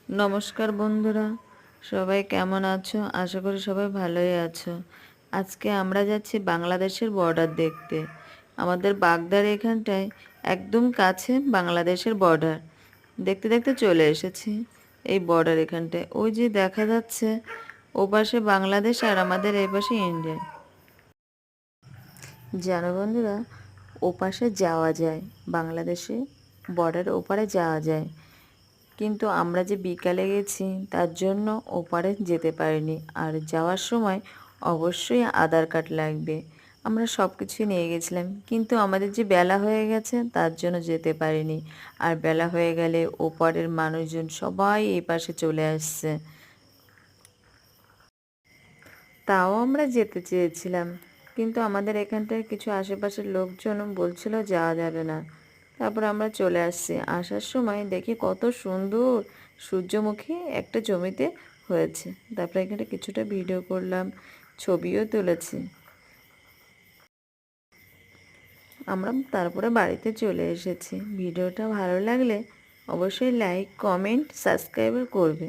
নমস্কার বন্ধুরা, সবাই কেমন আছো? আশা করি সবাই ভালোই আছো। আজকে আমরা যাচ্ছি বাংলাদেশের বর্ডার দেখতে। আমাদের বাগদার এখানটায় একদম কাছে বাংলাদেশের বর্ডার। দেখতে দেখতে চলে এসেছি এই বর্ডার এখানটায়। ওই যে দেখা যাচ্ছে ওপাশে বাংলাদেশ আর আমাদের এই পাশে ইন্ডিয়া। জানো বন্ধুরা, ওপাশে যাওয়া যায়, বাংলাদেশে বর্ডার ওপারে যাওয়া যায়, কিন্তু আমরা যে বিকালে গেছি তার জন্য ওপারে যেতে পারিনি। আর যাওয়ার সময় অবশ্যই আধার কার্ড লাগবে। আমরা সব কিছুই নিয়ে গেছিলাম, কিন্তু আমাদের যে বেলা হয়ে গেছে তার জন্য যেতে পারিনি। আর বেলা হয়ে গেলে ওপারের মানুষজন সবাই এই পাশে চলে আসছে। তাও আমরা যেতে চেয়েছিলাম, কিন্তু আমাদের এখানটায় কিছু আশেপাশের লোকজন বলছিল যাওয়া যাবে না। তারপর আমরা চলে আসছি। আসার সময় দেখি কত সুন্দর সূর্যমুখী একটা জমিতে হয়েছে। তারপরে এখানে কিছুটা ভিডিও করলাম, ছবিও তুলেছি। আমরা তারপরে বাড়িতে চলে এসেছি। ভিডিওটা ভালো লাগলে অবশ্যই লাইক, কমেন্ট, সাবস্ক্রাইব করবে।